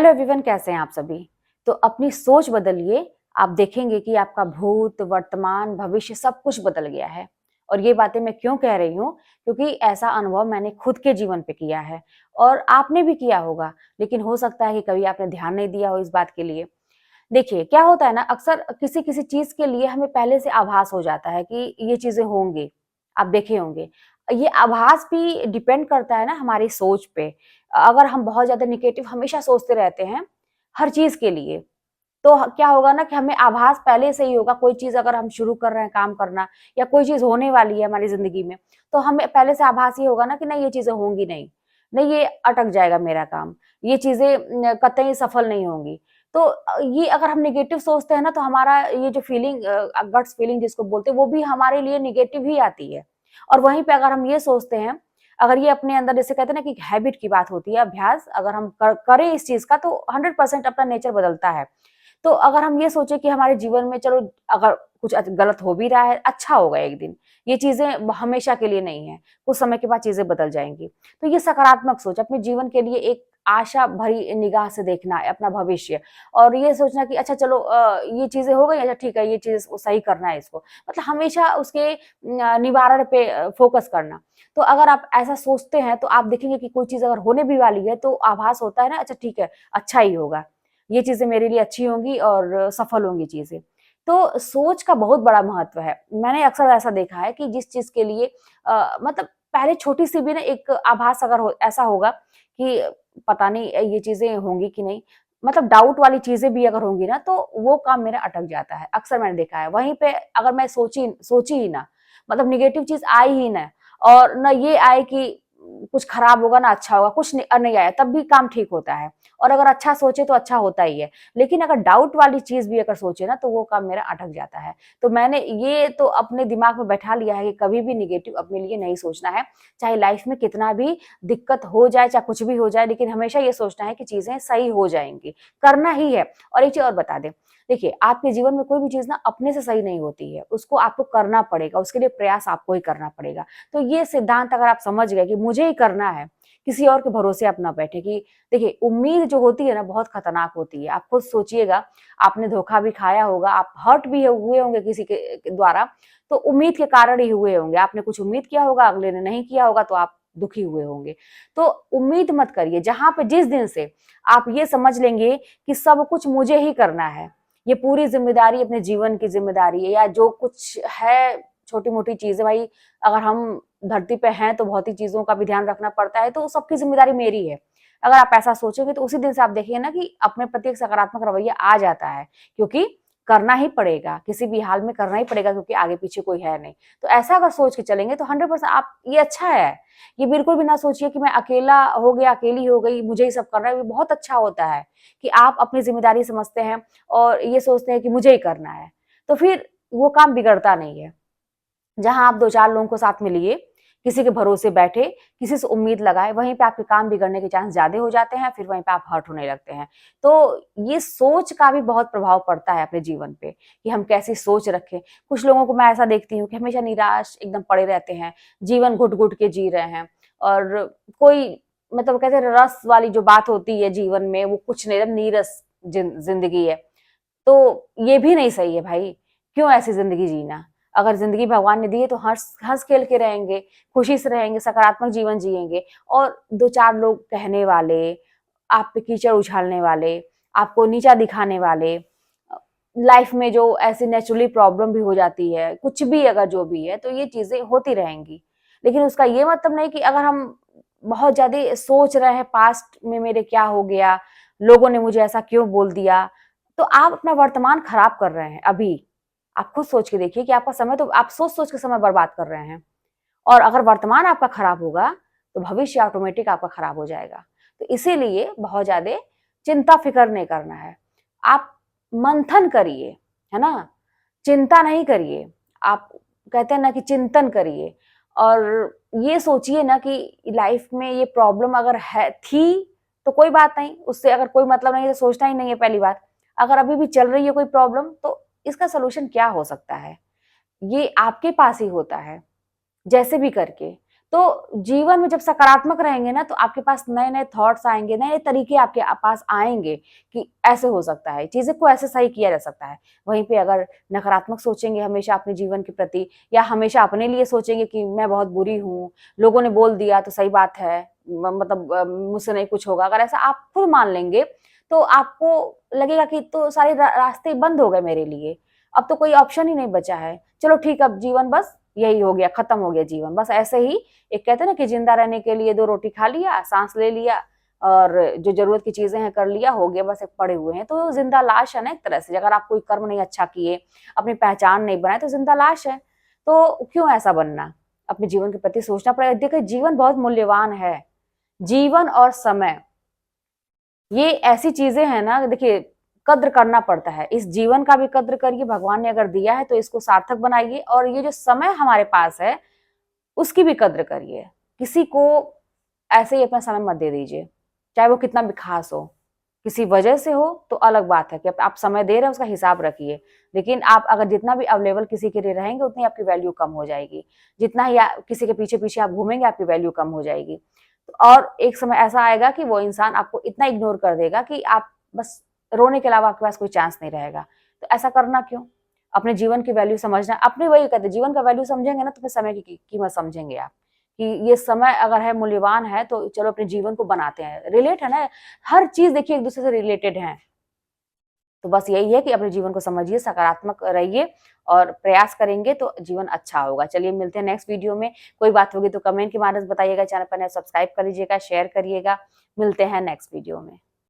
Hello everyone, कैसे हैं आप सभी। तो अपनी सोच बदलिए। आप देखेंगे कि आपका भूत, वर्तमान, भविष्य सब कुछ बदल गया है। और ये बातें मैं क्यों कह रही हूँ, क्योंकि ऐसा अनुभव मैंने खुद के जीवन पे किया है और आपने भी किया होगा। लेकिन हो सकता है कि कभी आपने ध्यान नहीं दिया हो इस बात के लिए। देखिए क्या होता है ना, अक्सर किसी किसी चीज के लिए हमें पहले से आभास हो जाता है कि ये चीजें होंगी। आप देखे होंगे, ये आभास भी डिपेंड करता है ना हमारी सोच पे। अगर हम बहुत ज्यादा निगेटिव हमेशा सोचते रहते हैं हर चीज के लिए, तो क्या होगा ना कि हमें आभास पहले से ही होगा। कोई चीज अगर हम शुरू कर रहे हैं काम करना, या कोई चीज होने वाली है हमारी जिंदगी में, तो हमें पहले से आभास ये होगा ना कि नहीं, ये चीजें होंगी नहीं, नहीं ये अटक जाएगा मेरा काम, ये चीजें कतई सफल नहीं होंगी। तो ये अगर हम निगेटिव सोचते हैं ना, तो हमारा ये जो फीलिंग, गट्स फीलिंग जिसको बोलते हैं, वो भी हमारे लिए निगेटिव ही आती है। और वहीं पे अगर हम ये सोचते हैं, अगर ये अपने अंदर, जैसे कहते हैं ना कि हैबिट की बात होती है, अभ्यास अगर हम करें इस चीज का, तो 100% अपना नेचर बदलता है। तो अगर हम ये सोचे कि हमारे जीवन में चलो, अगर कुछ गलत हो भी रहा है, अच्छा होगा एक दिन, ये चीजें हमेशा के लिए नहीं है, कुछ समय के बाद चीजें बदल जाएंगी। तो ये सकारात्मक सोच, अपने जीवन के लिए एक आशा भरी निगाह से देखना है अपना भविष्य। और ये सोचना कि अच्छा चलो, ये चीजें हो गई, अच्छा ठीक है, ये चीज सही करना है इसको, मतलब हमेशा उसके निवारण पे फोकस करना। तो अगर आप ऐसा सोचते हैं, तो आप देखेंगे कि कोई चीज अगर होने भी वाली है, तो आभास होता है ना, अच्छा ठीक है, अच्छा ही होगा, ये चीजें मेरे लिए अच्छी होंगी और सफल होंगी चीजें। तो सोच का बहुत बड़ा महत्व है। मैंने अक्सर ऐसा देखा है कि जिस चीज के लिए मतलब पहले छोटी सी भी ना एक आभास अगर ऐसा होगा कि पता नहीं ये चीजें होंगी कि नहीं, मतलब डाउट वाली चीजें भी अगर होंगी ना, तो वो काम मेरा अटक जाता है। अक्सर मैंने देखा है। वहीं पे अगर मैं सोची सोची ही ना, मतलब निगेटिव चीज आई ही ना, और ना ये आए कि कुछ खराब होगा ना अच्छा होगा, कुछ नहीं आया, तब भी काम ठीक होता है। और अगर अच्छा सोचे तो अच्छा होता ही है। लेकिन अगर डाउट वाली चीज भी अगर सोचे ना, तो वो काम मेरा अटक जाता है। तो मैंने ये तो अपने दिमाग में बैठा लिया है कि कभी भी निगेटिव अपने लिए नहीं सोचना है। चाहे लाइफ में कितना भी दिक्कत हो जाए, चाहे कुछ भी हो जाए, लेकिन हमेशा ये सोचना है कि चीजें सही हो जाएंगी, करना ही है। और एक चीज और बता दें, देखिए आपके जीवन में कोई भी चीज ना अपने से सही नहीं होती है, उसको आपको करना पड़ेगा, उसके लिए प्रयास आपको ही करना पड़ेगा। तो ये सिद्धांत अगर आप समझ गए कि मुझे ही करना है, किसी और के भरोसे आप ना बैठे। कि देखिए उम्मीद जो होती है ना, बहुत खतरनाक होती है। आप खुद सोचिएगा, आपने धोखा भी खाया होगा, आप हर्ट भी हुए होंगे किसी के द्वारा, तो उम्मीद के कारण ही हुए होंगे। आपने कुछ उम्मीद किया होगा, अगले ने नहीं किया होगा, तो आप दुखी हुए होंगे। तो उम्मीद मत करिए। जहां पे जिस दिन से आप ये समझ लेंगे कि सब कुछ मुझे ही करना है, ये पूरी जिम्मेदारी अपने जीवन की जिम्मेदारी है, या जो कुछ है छोटी मोटी चीजें, भाई अगर हम धरती पे हैं तो बहुत ही चीजों का भी ध्यान रखना पड़ता है, तो सबकी जिम्मेदारी मेरी है। अगर आप ऐसा सोचोगे, तो उसी दिन से आप देखिए ना कि अपने प्रति एक सकारात्मक रवैया आ जाता है। क्योंकि करना ही पड़ेगा, किसी भी हाल में करना ही पड़ेगा, क्योंकि आगे पीछे कोई है नहीं। तो ऐसा अगर सोच के चलेंगे, तो 100% आप, ये अच्छा है। ये बिल्कुल भी ना सोचिए कि मैं अकेला हो गया, अकेली हो गई, मुझे ही सब करना है। ये बहुत अच्छा होता है कि आप अपनी जिम्मेदारी समझते हैं और ये सोचते हैं कि मुझे ही करना है। तो फिर वो काम बिगड़ता नहीं है। जहां आप दो चार लोगों को साथ में लिए, किसी के भरोसे बैठे, किसी से उम्मीद लगाए, वहीं पे आपके काम बिगड़ने के चांस ज्यादा हो जाते हैं। फिर वहीं पे आप हर्ट होने लगते हैं। तो ये सोच का भी बहुत प्रभाव पड़ता है अपने जीवन पे, कि हम कैसी सोच रखें। कुछ लोगों को मैं ऐसा देखती हूँ कि हमेशा निराश एकदम पड़े रहते हैं, जीवन घुट घुट के जी रहे हैं। और कोई, मतलब कहते हैं रस वाली जो बात होती है जीवन में, वो कुछ नहीं, नीरस जिंदगी है। तो ये भी नहीं सही है भाई। क्यों ऐसी जिंदगी जीना। अगर जिंदगी भगवान ने दी है, तो हंस हंस खेल के रहेंगे, खुशी से रहेंगे, सकारात्मक जीवन जिएंगे। और दो चार लोग कहने वाले, आप पे कीचड़ उछालने वाले, आपको नीचा दिखाने वाले, लाइफ में जो ऐसे नेचुरली प्रॉब्लम भी हो जाती है, कुछ भी अगर जो भी है, तो ये चीजें होती रहेंगी। लेकिन उसका ये मतलब नहीं कि अगर हम बहुत ज्यादा सोच रहे हैं पास्ट में मेरे क्या हो गया, लोगों ने मुझे ऐसा क्यों बोल दिया, तो आप अपना वर्तमान खराब कर रहे हैं अभी। आप खुद सोच के देखिए कि आपका समय, तो आप सोच सोच के समय बर्बाद कर रहे हैं। और अगर वर्तमान आपका खराब होगा, तो भविष्य ऑटोमेटिक आपका खराब हो जाएगा। तो इसीलिए बहुत ज्यादा चिंता फिक्र नहीं करना है। आप मंथन करिए, है ना, चिंता नहीं करिए। आप कहते हैं ना कि चिंतन करिए। और ये सोचिए ना कि लाइफ में ये प्रॉब्लम अगर है थी, तो कोई बात नहीं, उससे अगर कोई मतलब नहीं, तो सोचना ही नहीं है पहली बात। अगर अभी भी चल रही है कोई प्रॉब्लम, तो इसका सोल्यूशन क्या हो सकता है, ये आपके पास ही होता है, जैसे भी करके। तो जीवन में जब सकारात्मक रहेंगे ना, तो आपके पास नए-नए थॉट्स आएँगे, नए तरीके आपके पास आएँगे कि ऐसे हो सकता है, चीज़ें को ऐसे सही किया जा सकता है। वहीं पे अगर नकारात्मक सोचेंगे हमेशा अपने जीवन के प्रति, या हमेशा अपने लिए सोचेंगे कि मैं बहुत बुरी हूँ, लोगों ने बोल दिया तो सही बात है, मतलब मुझसे नहीं कुछ होगा। अगर ऐसा आप खुद मान लेंगे, तो आपको लगेगा कि तो सारे रास्ते बंद हो गए मेरे लिए, अब तो कोई ऑप्शन ही नहीं बचा है। चलो ठीक है, अब जीवन बस यही हो गया, खत्म हो गया जीवन। बस ऐसे ही, एक कहते हैं ना कि जिंदा रहने के लिए 2 रोटी खा लिया, सांस ले लिया और जो ज़रूरत की चीज़ें हैं कर लिया, हो गया, बस एक पड़े हुए हैं। तो ज़िंदा लाश है ना एक तरह से, अगर आप कोई कर्म नहीं अच्छा किए, अपनी पहचान नहीं बनाए, तो ज़िंदा लाश है। तो क्यों ऐसा बनना? अपने जीवन के प्रति सोचना पड़ेगा। देखिए, जीवन बहुत मूल्यवान है। जीवन और समय, ये ऐसी चीज़ें हैं ना, देखिए, कद्र करना पड़ता है। इस जीवन का भी कद्र करिए, भगवान ने अगर दिया है तो इसको सार्थक बनाइए, और ये जो समय हमारे पास है, उसकी भी कद्र करिए। किसी को ऐसे ही अपना समय मत दे दीजिए, चाहे वो कितना भी खास हो। किसी वजह से हो तो अलग बात है कि आप समय दे रहे हैं, उसका हिसाब रखिए। लेकिन आप अगर जितना भी अवेलेबल किसी के लिए रहेंगे, उतनी आपकी वैल्यू कम हो जाएगी। जितना ही किसी के पीछे-पीछे आप घूमेंगे, आपकी वैल्यू कम हो जाएगी। और एक समय ऐसा आएगा कि वो इंसान आपको इतना इग्नोर कर देगा कि आप बस रोने के अलावा आपके पास कोई चांस नहीं रहेगा। तो ऐसा करना क्यों? अपने जीवन की वैल्यू समझना, अपने वही कहते हैं, जीवन का वैल्यू समझेंगे ना, तो फिर समय की कीमत समझेंगे आप, कि ये समय अगर है, मूल्यवान है, तो चलो अपने जीवन को बनाते हैं। रिलेट है ना, हर चीज़ देखिए एक-दूसरे से रिलेटेड है। तो बस यही है कि अपने जीवन को समझिए, सकारात्मक रहिए और प्रयास करेंगे तो जीवन अच्छा होगा। चलिए मिलते हैं नेक्स्ट वीडियो में। कोई बात होगी तो कमेंट के माध्यम से बताइएगा, चैनल पर नए सब्सक्राइब कर लीजिएगा, शेयर करिएगा। मिलते हैं नेक्स्ट वीडियो में।